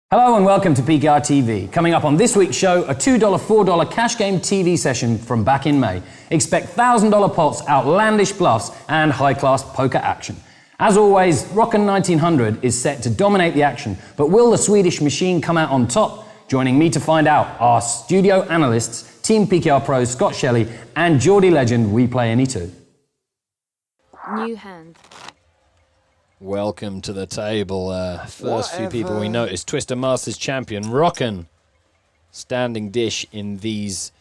Hello and welcome to PKRTV. Coming up on this week's show, a $2, $4 cash game TV session from back in May. Expect $1,000 pots, outlandish bluffs, and high-class poker action. As always, Rockin' 1900 is set to dominate the action, but will the Swedish machine come out on top? Joining me to find out are studio analysts, Team PKR pros Scott Shelley and Geordie legend We Play Any Two. New hand. Welcome to the table. First few people we noticed. Twister Masters champion, Rockin'. Standing dish in these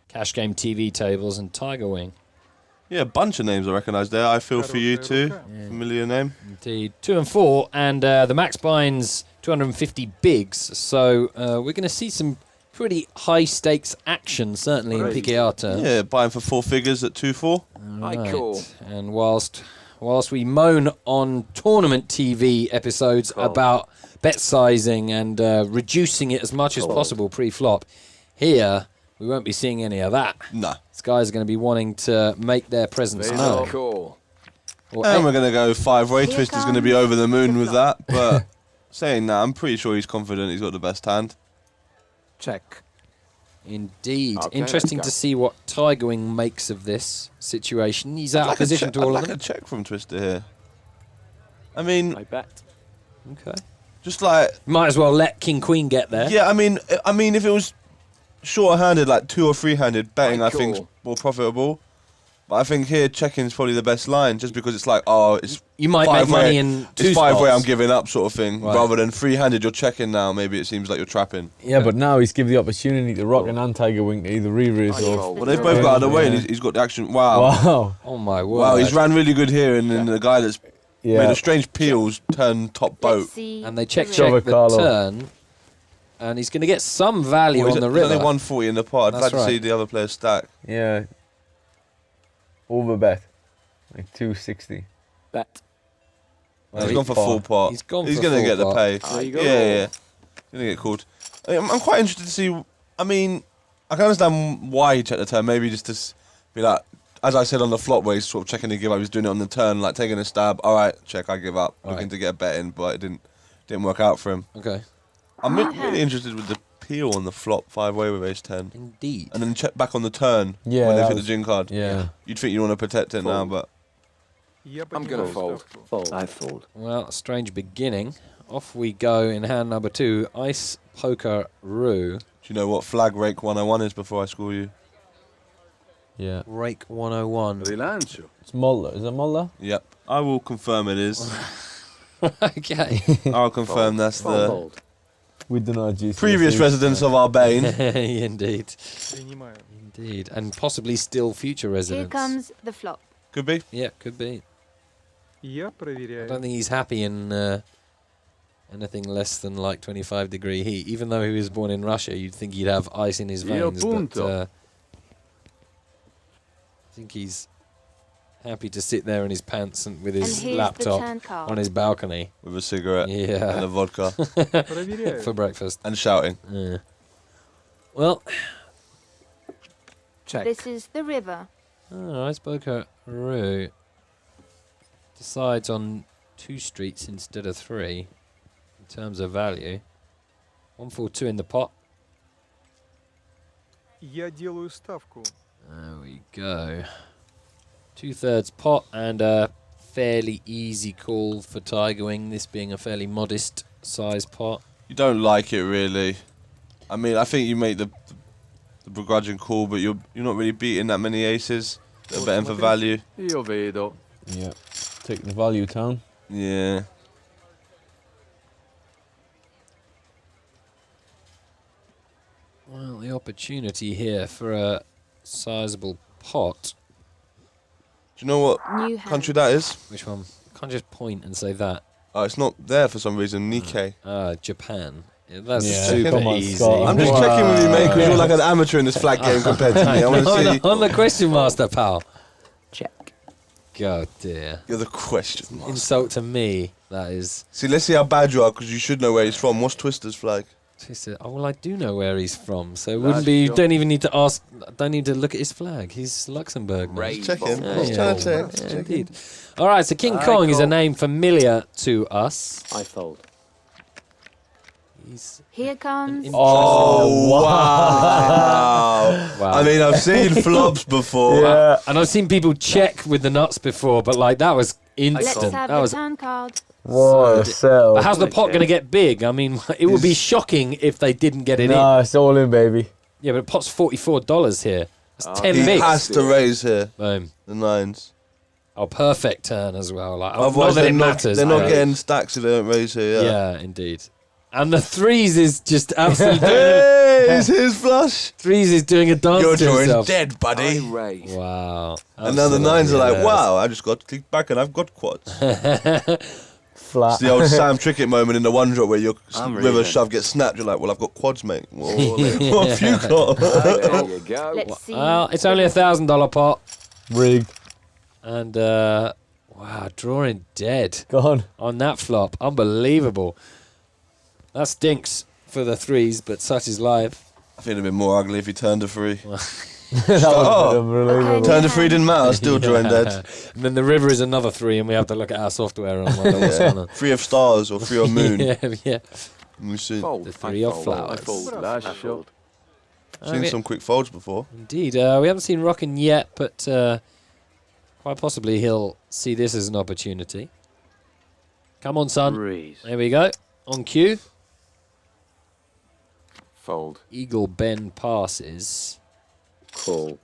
cash game TV tables, and Tiger Wing. Yeah, a bunch of names I recognise there. I feel for you too. Yeah. Familiar name. Indeed. 2 and 4, and the max bind's 250 bigs. So we're going to see some pretty high stakes action, certainly in PKR terms. Yeah, buying for 4 figures at 2-4. Right. Cool. And whilst we moan on tournament TV episodes about bet sizing and reducing it as much as possible pre-flop, here we won't be seeing any of that. No. These guys are going to be wanting to make their presence known. Cool. And we're going to go 5-way. Twister's going to be over the moon with that. But saying that, I'm pretty sure he's confident he's got the best hand. Check. Indeed. Okay, interesting to see what Tiger Wing makes of this situation. He's out of position to all of them. I'd like a check from Twister here. I mean... I bet. Okay. Just like... Might as well let King Queen get there. Yeah, I mean if it was shorter-handed, like 2 or 3-handed, betting I think's more profitable. But I think here checking's probably the best line, just because it's like, oh, it's you might make money in 2 it's 5-way, spots. I'm giving up sort of thing. Right. Rather than 3-handed, you're checking now. Maybe it seems like you're trapping. Yeah, but now he's given the opportunity to Rockin' and Tiger Wing to either re-raise or... Well, they've both got out of the way, and he's got the action. Wow. Wow. Oh my word. Wow, he's ran really good here, and then the guy that's made a strange peels turn top boat. And they check Trevor the Carlo. turn, and he's going to get some value on the There's river. only 140 in the pot. I'd like to see the other players stack. Yeah. Over bet. Like 260. Bet. Well, he's gone for full pot. He's gone He's for going to full get the pot. pay. There you go. Yeah. He's going to get called. I'm quite interested to see. I mean, I can understand why he checked the turn. Maybe just to be like, as I said on the flop, where he's sort of checking to give up. He's doing it on the turn, like taking a stab. All right, check, I give up. Looking to get a bet in, but it didn't work out for him. Okay. I'm really interested with the peel on the flop 5-way with ace 10. Indeed. And then check back on the turn when that they've hit was- the gin card. Yeah. You'd think you want to protect it now, but I'm going to fold. Fold. I fold. Well, a strange beginning. Off we go in hand number 2, Ice Poker Roo. do you know what flag rake 101 is before I school you? Yeah. Rake 101. Rilancio. It's Mulder. Is it Mulder? Yep. I will confirm it is. Okay. I'll confirm that's the Fold. We do not GCSE. previous residents of our Bane. Indeed. Indeed. And possibly still future Here residents. comes the flop. Could be. Yeah, could be. I don't think he's happy in anything less than like 25-degree heat. Even though he was born in Russia, you'd think he'd have ice in his veins. But I think he's happy to sit there in his pants and with his here's the laptop turn card. on his balcony. With a cigarette and Yeah. a vodka For breakfast. and shouting. Yeah. Well, Check. This is the river. Ice Poker Roo decides on 2 streets instead of 3 in terms of value. 142 in the pot. Я делаю ставку. There we go. 2/3 pot and a fairly easy call for Tiger Wing, this being a fairly modest size pot. You don't like it really. I mean, I think you make the begrudging call, but you're not really beating that many aces. They're betting for value. Io vedo. Yeah. Take the value town. Yeah. Well, the opportunity here for a sizable pot. Do you know what New hand. country that is? Which one? Can't just point and say that. Oh, it's not there for some reason. Nikkei. Japan. Yeah, that's Yeah, super come on, easy. Scott. I'm just checking with you, mate, because you're like an amateur in this flag game compared to me. I want to see. on the question master, pal. Check. God dear. You're the question master. Insult to me, that is. See, let's see how bad you are, because you should know where he's from. What's Twister's flag? She said, "Oh well, I do know where he's from, so it wouldn't be. You don't even need to ask. Don't need to look at his flag. He's Luxembourg. man. Right. Checking. Yeah, Just yeah. trying to check. Yeah, Checking. indeed. All right, so King I Kong is a call. name familiar to us. I fold. He's Here comes. Oh, wow. Wow. I mean, I've seen flops before. Yeah. And I've seen people check with the nuts before, but like that was Let's instant. have That the was. turn card. What a sell. But how's the pot going to get big? I mean, it would be shocking if they didn't get it in. No, it's all in, baby. Yeah, but the pot's $44 here. That's 10 He bigs. has to raise here. Boom. The nines. Oh, perfect turn as well. Like, Otherwise, not that they're it not, matters. they're not but- getting stacks if they don't raise here. Yeah. Yeah, indeed. And the threes is just absolutely. Hey, it's his flush. Threes is doing a dance Your to drawing's himself. dead, buddy. Raise. Wow. And now the nines are like, Absolutely wow, I just got to click back and I've got quads. Flat. It's the old Sam Trickett moment in the one drop where your I'm river reading. shove gets snapped. You're like, well, I've got quads, mate. Well, what have you got? There you go. Let's see. Well, it's only $1,000 pot. Rigged. And, wow, drawing dead Gone. on that flop. Unbelievable. That stinks for the threes, but such is life. I think it'd have been more ugly if he turned a three. That Oh. was unbelievable. Okay. Turned a three didn't matter, still drawing dead. And then the river is another three, and we have to look at our software and wonder what's going on. Three of stars or three of moon. Yeah. We've seen, Fold. The three of flowers. I fold. Last shot. seen some quick folds before. Indeed. We haven't seen Rockin yet, but quite possibly he'll see this as an opportunity. Come on, son. Raise. There we go. On cue. Fold. Eagle Ben passes. Call.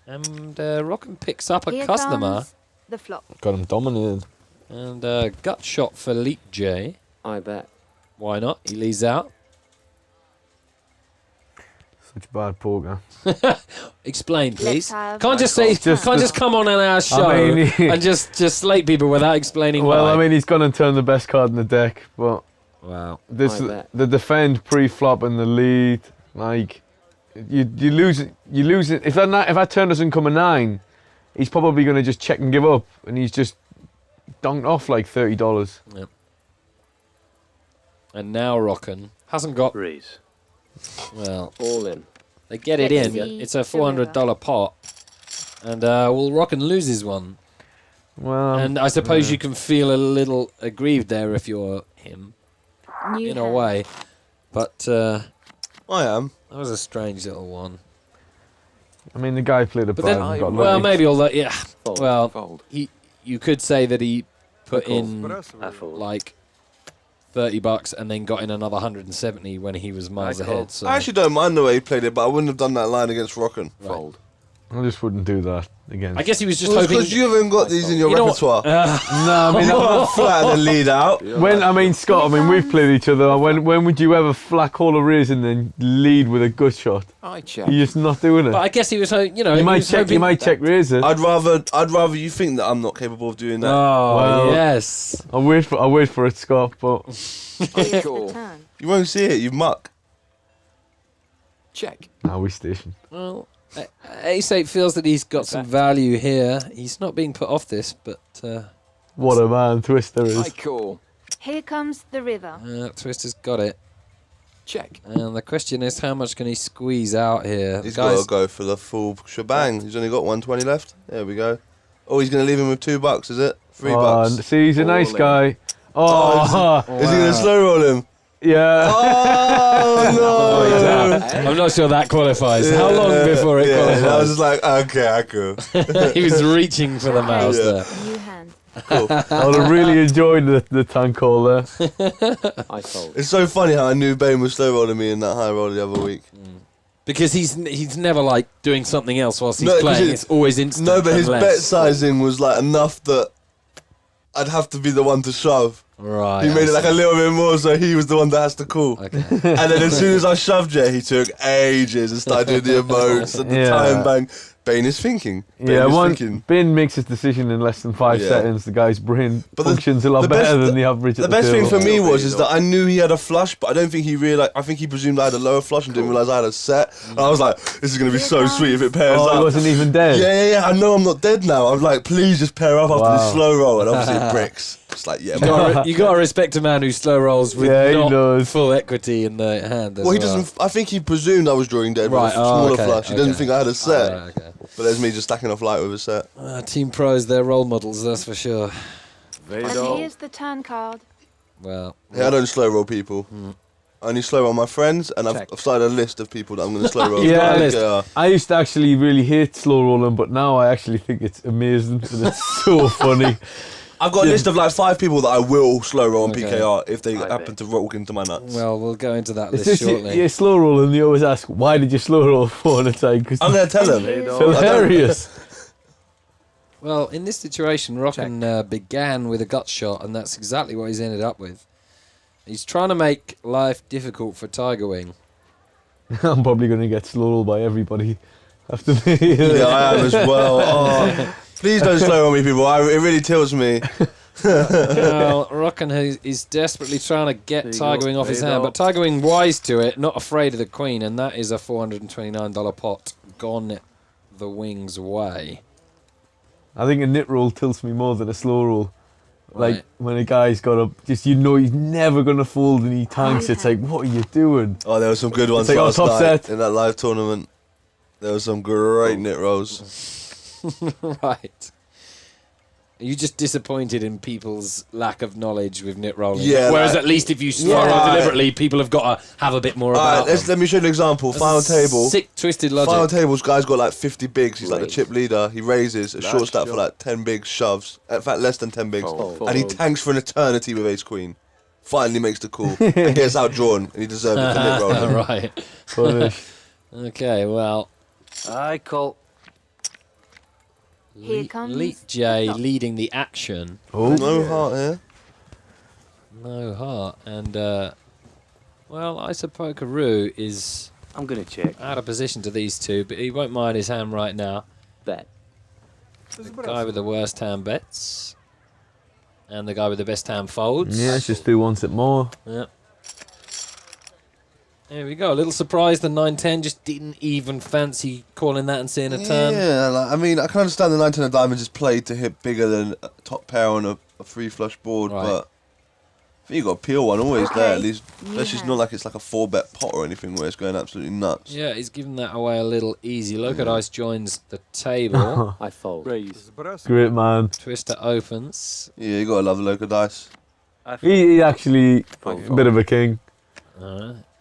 And Rockin picks up a Here customer. comes the flop. Got him dominated. And gut shot for Leap J. I bet. Why not? He leads out. Such bad poker. Explain, please. have Can't just our say. Can't just come on our show I mean, and just slate people without explaining Well, why. I mean, he's gone and turned the best card in the deck, but wow. this I bet. the defend pre-flop and the lead, like you lose it. You lose it. If that turn doesn't come a 9, he's probably going to just check and give up, and he's just dunked off like $30. And now Rockin hasn't got. Raise. Well, All in. they get it Let's in. see It's a the $400 pot, and well, Rockin loses one. Well, And I suppose you can feel a little aggrieved there if you're him, New in a hand. way. But I am. that was a strange little one. I mean, the guy played a But bad then, and got well, lucky. maybe all that. Yeah. Fold. Well, Fold. you could say that he put Call. in Espresso. I fold. like $30 and then got in another 170 when he was miles I call. ahead. So I actually don't mind the way he played it, but I wouldn't have done that line against Rockin. Fold. I just wouldn't do that again. I guess he was just Well, hoping. because you haven't got these in your You know what? repertoire. no, I mean, Flat and then lead out. when I mean Scott, I mean we've played each other. When would you ever flat call a raise and then lead with a gut shot? I check. You're just not doing it. But I guess he was, you know, You he might was check. hoping- You might check raises. I'd rather you think that I'm not capable of doing that. Oh Well- yes. I'll wait for it, Scott. But Here's the Call. turn. You won't see it. You muck. Check. we station. Well, Ace8 feels that he's got some value here. He's not being put off this, but What a man Twister I is. call. Here comes the river. Twister's got it. Check. And the question is, how much can he squeeze out here? He's Guys, got to go for the full shebang. He's only got 120 left. There we go. Oh, he's going to leave him with $2, is it? $3. See, he's a All nice in. guy. Oh, Is he going to slow roll him? yeah. Oh, no. I'm not sure that qualifies. How long before it I was qualifies? just like, okay, I cool. He was reaching for the mouse Yeah. there. New hand. Cool. I would have really enjoyed the tank call there. I fold. It's so funny how I knew Bane was slow rolling me in that high roll the other week. Because he's never like doing something else whilst he's No, 'cause playing. it- It's always instant. No, but his and bet less. sizing was like enough that I'd have to be the one to shove. Right. He made it I like a little bit more, so he was the one that has to call. see. Okay. And then as soon as I shoved it, he took ages and started doing the emotes and the Yeah. time bang. Bane is thinking. Bane Yeah, is thinking. Ben makes his decision in less than 5 Yeah. seconds. The guy's brain But the- functions a lot the best- better than the average. The at best thing table. for me was is that I knew he had a flush, but I don't think he realized. I think he presumed I had a lower flush and didn't realize I had a set. And I was like, "This is gonna be so sweet if it pairs Oh, up." he wasn't even dead. Yeah. I know I'm not dead now. I'm like, please just pair up after Wow. this slow roll, and obviously it bricks. It's like, yeah. You got to respect a man who slow rolls with Yeah, he not does. full equity in the hand. As Well, he doesn't. I think he presumed I was drawing dead Right, with a oh, smaller okay, flush. He doesn't okay. think I had a set. Okay. But there's me just stacking off light with a set. Team pros, they're role models, that's for sure. And Vedo. here's the turn card. Well, Hey, I don't slow roll people. I only slow roll my friends, and I've started a list of people that I'm going to slow roll. Yeah, PKR. I used to actually really hate slow rolling, but now I actually think it's amazing and it's so funny. I've got a list of like 5 people that I will slow roll on Okay. PKR if they I happen to walk into my nuts. Well, we'll go into that It's list just shortly. you're slow rolling. You always ask, why did you slow roll 4 at a time? Because I'm going to tell them. it's hilarious. Well, in this situation, Rockin began with a gut shot, and that's exactly what he's ended up with. He's trying to make life difficult for Tiger Wing. I'm probably going to get slow rolled by everybody after me. Yeah, I am as well. Oh, please don't slow roll me, people. It really tilts me. Well, Rockin is desperately trying to get Tiger Wing off his hand, but Tiger Wing wise to it, not afraid of the Queen, and that is a $429 pot gone the Wing's way. I think a nit roll tilts me more than a slow roll. Like Right. when a guy's got a, just you know he's never going to fold and he tanks, it's like, what are you doing? Oh, there were some good ones It's like, last top night set. in that live tournament. There were some great knit rolls. Right. Are you just disappointed in people's lack of knowledge with nit rolling? Yeah, Whereas like- at least if you slow roll Yeah. deliberately, people have got to have a bit more about them. Let me show you an example. That's Final table. Sick, twisted logic. Final tables, guy's got like 50 bigs. He's like the Raise. chip leader. He raises a short stack for like 10 bigs, shoves. In fact, less than 10 bigs. Fold. And he tanks for an eternity with ace queen. Finally makes the call and gets outdrawn, and he deserved it for nit rolling. Right. Punish. Okay, well, I call. Here comes Leet J the flop. leading the action. Oh, No heart here. No heart. And, well, Isopokaroo is I'm going to check. out of position to these two, but he won't mind his hand right now. Bet. The guy with the worst hand bets. And the guy with the best hand folds. yeah, it's just who wants it more. Yep. There we go. A little surprised the 9-10 just didn't even fancy calling that and seeing a turn. Yeah, like, I mean, I can understand the 9-10 of diamonds is played to hit bigger than a top pair on a free flush board, Right. but I think you got a peel one always there, at Okay, least. new Especially it's hand. not like it's like a 4-bet pot or anything where it's going absolutely nuts. Yeah, he's giving that away a little easy. Look at Ice joins the table. I fold. Raise. Great man. Twister opens. Yeah, you gotta love the local dice. He actually Fold. a bit of a king.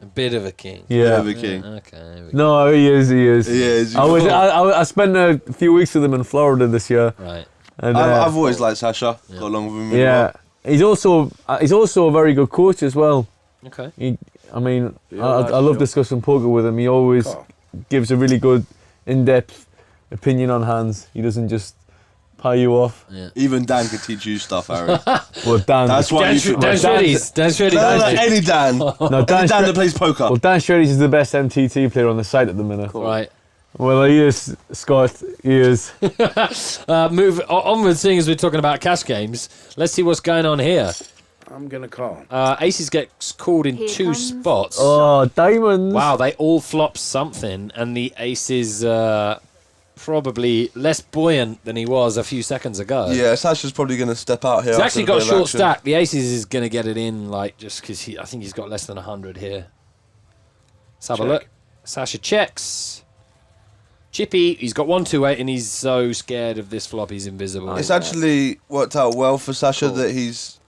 A bit of a king. Yeah. Bit of a king. Okay. There we go. No, he is. He is. He is. I spent a few weeks with him in Florida this year, Right. and I've always liked Sasha. Yeah. Got along with him. really yeah, well. he's also a very good coach as well. Okay. I love discussing poker with him. He always gives a really good, in-depth opinion on hands. He doesn't just pie you off. Yeah. Even Dan could teach you stuff, Harry. Well, Dan. That's why Dan, you should. Dan Shreddy's. Dan Shreddy's. No, Dan Shreddy's. any Dan. No, Any Dan that plays poker. Well, Dan Shreddy's is the best MTT player on the site at the minute. Right. Well, he is, Scott. He is. Move onward, seeing as we're talking about cash games. Let's see what's going on here. I'm going to call. Aces gets called in Here 2 comes- spots. Oh, diamonds. Wow, they all flop something, and the ace is probably less buoyant than he was a few seconds ago. Yeah, Sasha's probably going to step out here. He's after actually the got a bit of short action. stack. The aces is going to get it in, like, just because I think he's got less than 100 here. Let's have a look. Sasha checks. Chippy, he's got 128, and he's so scared of this flop, he's invisible. It's actually worked out well for Sasha that he's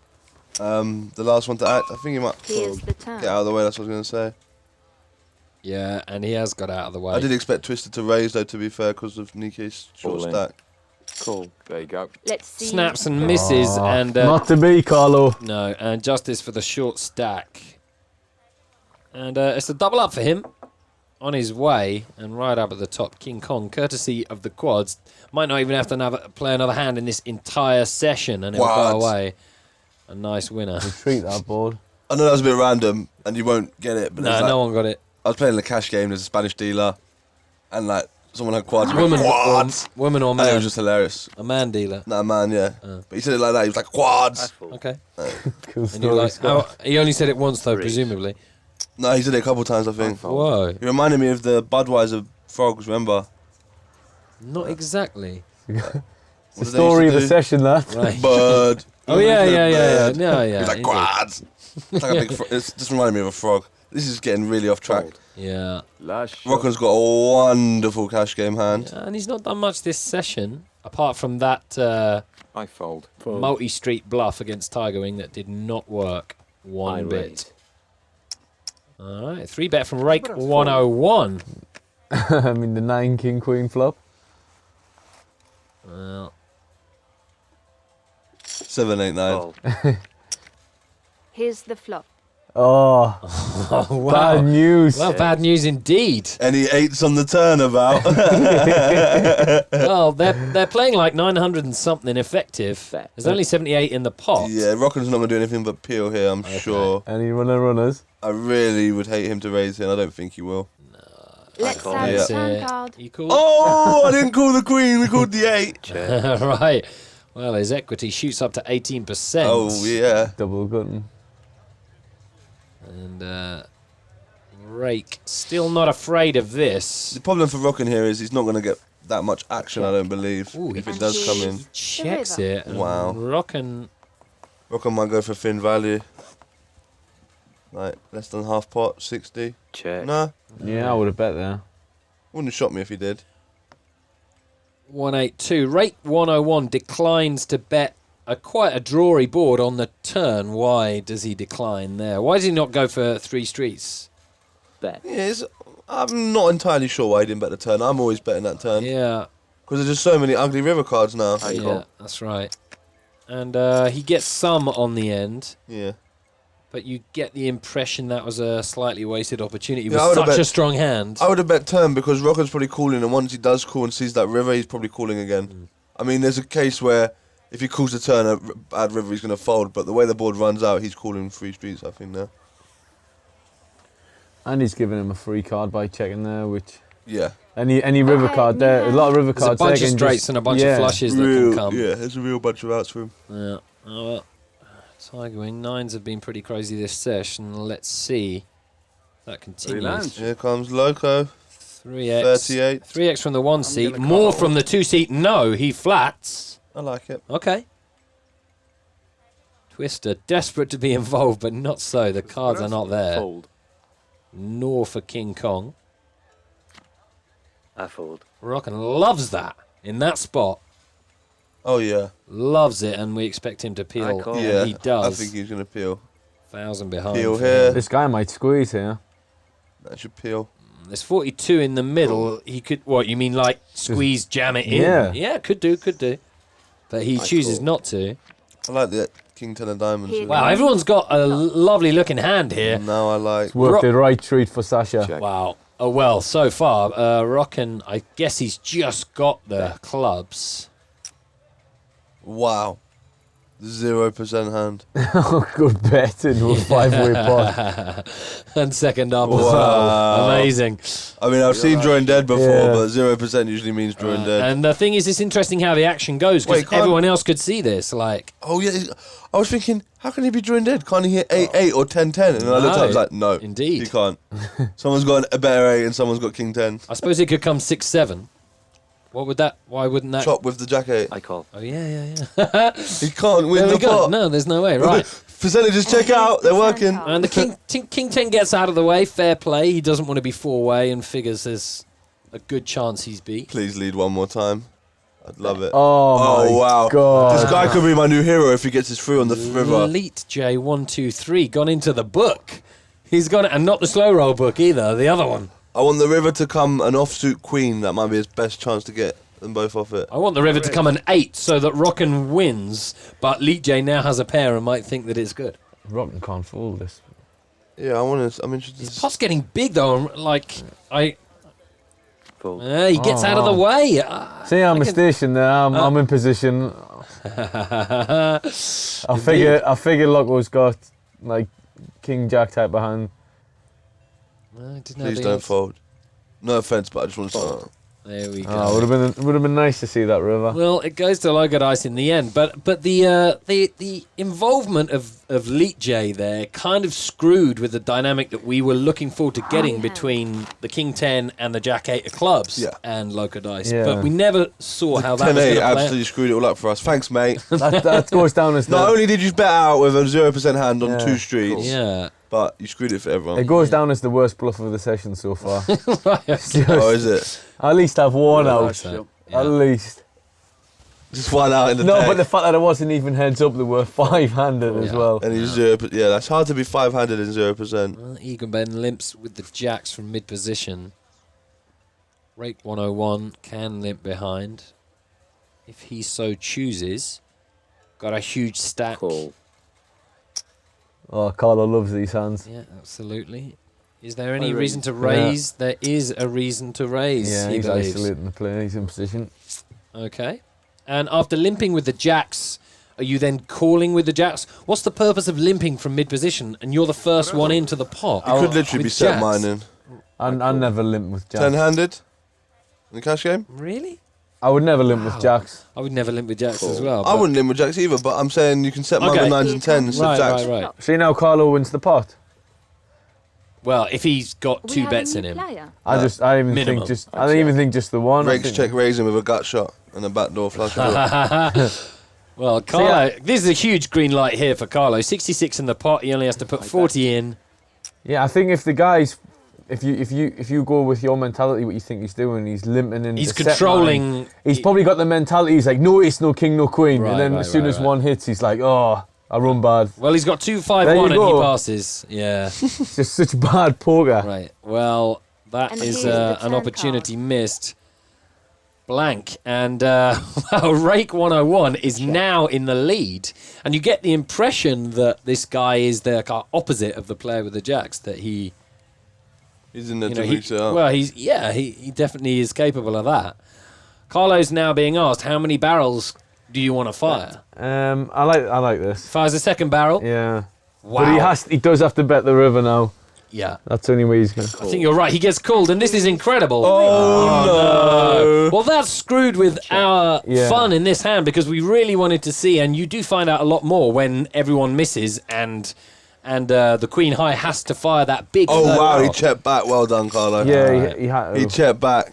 the last one to act. I think he might Here's the turn. get out of the way. That's what I was going to say. Yeah, and he has got out of the way. I did expect Twister to raise though, to be fair, because of Nike's short All in. stack. Cool. There you go. Let's see. Snaps and misses, and Not to be, Carlo. no, and justice for the short stack. And it's a double up for him on his way, and right up at the top, King Kong, courtesy of the quads, might not even have to play another hand in this entire session, and it'll go Quads. away. A nice winner. Treat that board. I know that was a bit random, and you won't get it. But No, there's like, no one got it. I was playing the cash game. There's a Spanish dealer, and like someone had quads. Woman, Quads. woman or And it man? was just hilarious. A man dealer. Nah, man, yeah. But he said it like that. He was like quads. Okay. Cool And story, you're like, Scott. he only said it once though, presumably. No, he said it a couple of times. I think. Fold. He reminded me of the Budweiser frogs. Remember? Not exactly. The What did they story of used the to do? session, that. Right. Bird. Oh yeah, yeah, yeah, yeah. Bird. No, yeah. He's like indeed. quads. It's like a big. It's just reminded me of a frog. This is getting really off track. Fold. Yeah. Last shot. Rocco's got a wonderful cash game hand. And he's not done much this session, apart from that I fold. multi-street bluff against Tiger Wing that did not work one I bit. raise. All right, 3-bet from Rake 101. I mean, the 9 king queen flop. Well, 7, 8, 9. Fold. Here's the flop. Oh, oh, wow. bad news. Well, bad news indeed. Any 8s on the turnabout? Well, they're playing like 900 and something effective. Bet. There's only 78 in the pot. Yeah, Rocken's not going to do anything but peel here, I'm sure. Any runners? I really would hate him to raise here, and I don't think he will. Let's call have it. the That's turn it. card. You cool? Oh, I didn't call the queen, we called the 8. Check. Right. Well, his equity shoots up to 18%. Oh, yeah. Double gutting. And Rake still not afraid of this. The problem for Rocken here is he's not going to get that much action, I don't believe, Ooh, if he it does come in. Checks river. it. and Wow. Rockin'. Rocken might go for thin value. Like, less than half pot, 60. Check. Nah, Yeah, I would have bet there. wouldn't have shocked me if he did. 182. Rake 101 declines to bet quite a drawy board on the turn. Why does he decline there? Why does he not go for 3 streets? Bet. Yeah, I'm not entirely sure why he didn't bet the turn. I'm always betting that turn. Yeah, Because there's just so many ugly river cards now. yeah, that's right. And he gets some on the end, Yeah. but you get the impression that was a slightly wasted opportunity Yeah, I with would've such a bet- strong hand. I would have bet turn because Rocken's probably calling, and once he does call and sees that river, he's probably calling again. I mean, there's a case where if he calls the turn at bad river, he's going to fold, but the way the board runs out, he's calling 3 streets, I think, now. And he's giving him a free card by checking there, which Yeah. any river Okay, card there, a lot of river There's a cards. bunch they of can straights just- and a bunch yeah. of flushes that can come. Yeah, there's a real bunch of outs for him. Yeah. Oh, well. Tiger win. 9s have been pretty crazy this session. Let's see. That continues. lands. Here comes Loco, 3x. 38. 3x from the 1 seat. gonna More call. from the 2 seat. No, he flats. I like it. Okay. Twister, desperate to be involved, but not so. The cards are not there. Fold. Nor for King Kong. I fold. Rockin loves that in that spot. Oh, yeah. Loves it, and we expect him to peel. call. And Yeah, he does. I think he's going to peel. 1,000 behind. Peel for here. him. This guy might squeeze here. That should peel. There's 42 in the middle. He could. What you mean, like squeeze, jam it in? Yeah. Yeah, could do. But he chooses call. not to. I like the King 10 of diamonds. Here Wow, everyone's got a lovely looking hand here. Now I like. Worked the right treat for Sasha. Check. Wow. Oh well, so far, Rockin, I guess he's just got the clubs. Wow. 0% hand. Good bet into a 5-way pot. And second up as Wow. well. Amazing. I mean, I've seen drawing dead before, Yeah. but 0% usually means drawing dead. And the thing is, it's interesting how the action goes because Wait, can't- everyone else could see this. Like, Oh, yeah. I was thinking, how can he be drawing dead? Can't he hit 8-8 or 10-10? And then I looked up, I was like, no. Indeed. He can't. Someone's got a better 8 and someone's got King 10. I suppose it could come 6-7. What would that? Why wouldn't that? Chop with the Jack 8. I call. Oh yeah. He can't win There the we go. pot. No, there's no way. Right. Percentages check out. They're working. And the King 10 gets out of the way. Fair play. He doesn't want to be 4-way and figures there's a good chance he's beat. Please lead one more time. I'd love it. Oh, my wow. God. This guy could be my new hero if he gets his through on the river. Elite J123 gone into the book. He's gone, and not the slow roll book either. The other one. I want the river to come an offsuit queen. That might be his best chance to get them both off it. I want the river to come an 8 so that Rockin wins, but Elite J now has a pair and might think that it's good. Rotten can't fool this. Yeah, I'm interested. His pot's getting big though. Like Fold. he gets out of the way. See, I'm a station there. I'm in position. I figure Loco's got like King Jack type of hand. I didn't have Please the don't odds. fold. No offense, but I just want to. There we go. Oh, would have been nice to see that river. Well, it goes to low good ice in the end, but the involvement of Leet J there kind of screwed with the dynamic that we were looking forward to getting yeah. between the King 10 and the Jack 8 of clubs Yeah. and low good ice. Yeah. But we never saw how that 10-8 was going to play. absolutely screwed it all up for us. Thanks, mate. That goes down as Not the, only did you bet out with a 0% hand on Yeah. 2 streets, Yeah. but you screwed it for everyone. it goes down as the worst bluff of the session so far. Oh, is it? At least I've worn I out. like that. At least. Just one out in the No, deck. but the fact that it wasn't even heads up, they were 5-handed as Yeah. well. And he's 0. Yeah, that's hard to be 5-handed in 0%. Well, Egan limps with the jacks from mid position. Rake 101 can limp behind if he so chooses. Got a huge stack. Call. Oh, Carlo loves these hands. Yeah, absolutely. Is there any I reason to raise. raise? There is a reason to raise. Yeah, he he's believes. isolating the player. He's in position. Okay. And after limping with the jacks, are you then calling with the jacks? What's the purpose of limping from mid position and you're the first one into the pot? You could literally with be set jacks? mining. I never limp with jacks. 10-handed in the cash game. Really? I would never limp with jacks. I would never limp with jacks as well. I but- wouldn't limp with jacks either, but I'm saying you can set mine Okay. with 9s and 10s instead of Right, jacks. right, right. See now, Carlo wins the pot. Well, if he's got We two have bets a in new him. player. I don't even minimum. think just. I don't even think just the one. I Rakes think- check raising with a gut shot and a backdoor flush. as well. Well, Carlo, this is a huge green light here for Carlo. 66 in the pot. He only has to put 40 in. Yeah, I think if the guys, if you go with your mentality, what you think he's doing, he's limping in. He's the set controlling. line. He's probably got the mentality. He's like, no ace, no king, no queen, Right, and then right, as soon right, as right. one hits, he's like, oh, I run bad. Well, he's got 2-5-1 There you and he go. passes. Yeah. It's just such bad poker. Right. Well, that And is here's the an turn opportunity missed. Blank. And well, Rake 101 is now in the lead. And you get the impression that this guy is the kind of opposite of the player with the jacks, that he... He's in there You to know, mix it up. well, he definitely is capable of that. Carlo's now being asked, how many barrels do you want to fire? I like this. Fires a second barrel. Yeah. Wow. But he does have to bet the river now. Yeah. That's the only way he's gonna. I think you're right. He gets called, and this is incredible. Oh, no. Well, that's screwed with our Yeah. fun in this hand because we really wanted to see, and you do find out a lot more when everyone misses and the Queen High has to fire that big. Oh, third wow, he barrel. checked back. Well done, Carlo. Yeah, Alright. he had to. He checked back.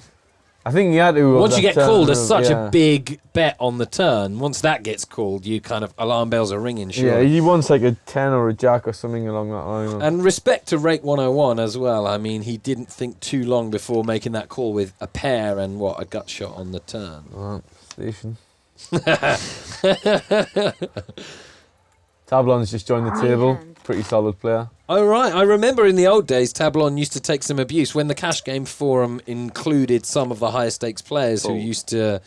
I think he had to. Once you get called as such yeah. a big bet on the turn, once that gets called, you kind of alarm bells are ringing. Sure. Yeah, he wants like a 10 or a jack or something along that line. And respect to Rake 101 as well. I mean, he didn't think too long before making that call with a pair and a gut shot on the turn. Right, station. Tablon's just joined the New table. hand. Pretty solid player. Oh, right. I remember in the old days, Tablon used to take some abuse when the cash game forum included some of the higher stakes players who used to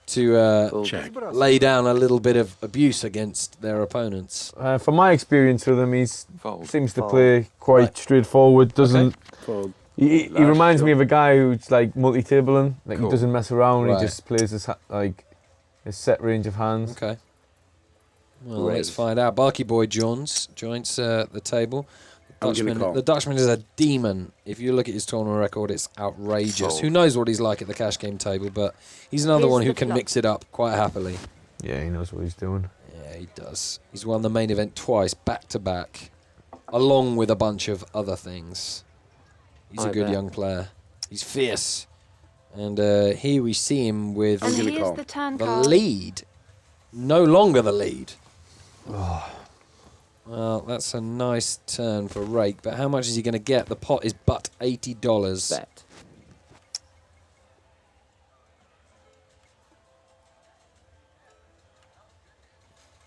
Check. lay down a little bit of abuse against their opponents. From my experience with him, he Fold. seems to play quite straightforward. Doesn't Fold. he Last reminds me shot. of a guy who's like multi-tabling. Like Cool. he doesn't mess around. Right. He just plays his his set range of hands. Okay. Well, Great. let's find out. Barky Boy joins the table. I'm gonna call. The Dutchman is a demon. If you look at his tournament record, it's outrageous. Fold. Who knows what he's like at the cash game table, but he's another Here's one who the can flop. mix it up quite happily. Yeah, he knows what he's doing. Yeah, he does. He's won the main event twice, back to back, along with a bunch of other things. He's a I good bet. young player. He's fierce. And here we see him with And gonna here's call. the turn the card. lead. No longer the lead. Well, that's a nice turn for Rake, but how much is he going to get? The pot is but $80. Bet.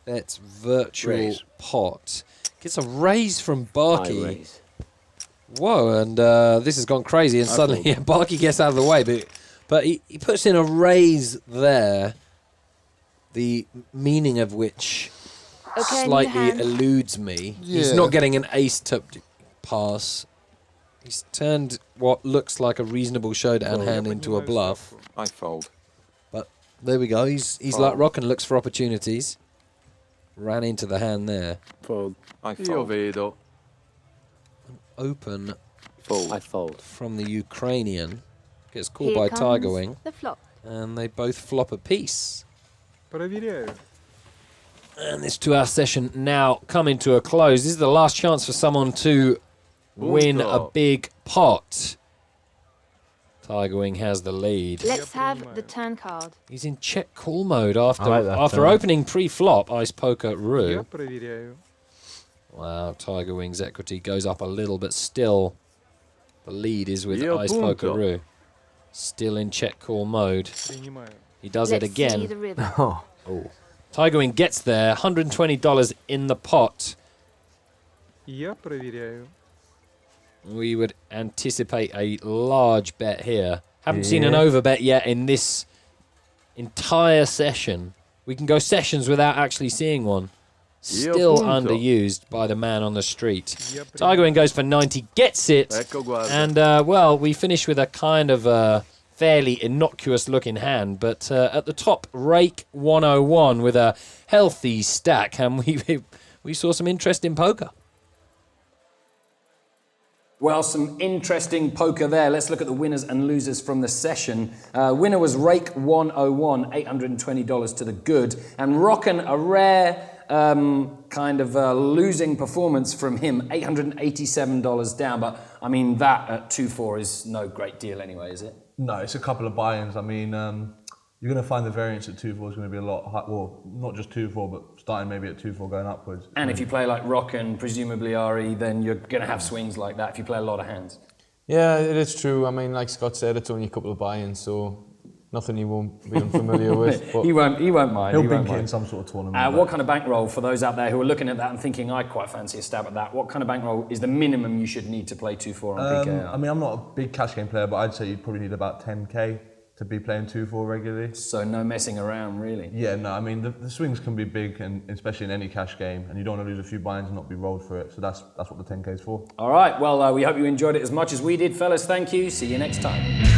That's virtual Raise. pot. Gets a raise from I Barky. raise. Whoa, and this has gone crazy, and I suddenly Barky gets out of the way, but he puts in a raise there, the meaning of which Okay, new slightly hand. eludes me. He's Yeah. not getting an ace tipped pass. He's turned what looks like a reasonable showdown hand into a bluff. I fold. But there we go. He's like Rock and looks for opportunities. Ran into the hand there. Fold. I Io fold. vedo. Open Fold. I fold. from the Ukrainian. Gets called Here by comes Tiger Wing. the flop. And they both flop a piece. Проверяю. And this 2-hour session now coming to a close. This is the last chance for someone to win a big pot. Tiger Wing has the lead. Let's have the turn card. He's in check call mode after I like that after turn. opening pre-flop Ice Poker Я Roo. проверяю. Wow, Tiger Wing's equity goes up a little, but still the lead is with Io Ice punto. Poker Roo. Still in check call mode. Принимаю. He does Let's it again. see the river. Oh, Tiger Wing gets there, $120 in the pot. Я проверяю. We would anticipate a large bet here. Haven't seen an over bet yet in this entire session. We can go sessions without actually seeing one. Still underused by the man on the street. Tiger Wing goes for 90, gets it. And, well, we finish with a kind of fairly innocuous-looking hand. But at the top, Rake 101 with a healthy stack. And we saw some interesting poker. Well, some interesting poker there. Let's look at the winners and losers from the session. Winner was Rake 101, $820 to the good. And Rockin', a rare kind of losing performance from him, $887 down. But, I mean, that at 2-4 is no great deal anyway, is it? No, it's a couple of buy-ins. I mean, you're going to find the variance at 2-4 is going to be a lot high. Well, not just 2-4, but starting maybe at 2-4 going upwards. And if you play like Rockin', presumably Ari, then you're going to have swings like that if you play a lot of hands. Yeah, it is true. I mean, like Scott said, it's only a couple of buy-ins, so nothing he won't be unfamiliar with. But He won't mind. He'll He won't bink it in mind. some sort of tournament. What kind of bankroll, for those out there who are looking at that and thinking, I'd quite fancy a stab at that, what kind of bankroll is the minimum you should need to play 2-4 on PKR? I mean, I'm not a big cash game player, but I'd say you'd probably need about 10k to be playing 2-4 regularly. So no messing around, really. Yeah, no, I mean, the swings can be big, and especially in any cash game, and you don't want to lose a few buy-ins and not be rolled for it. So that's what the 10k is for. All right, well, we hope you enjoyed it as much as we did, fellas. Thank you. See you next time.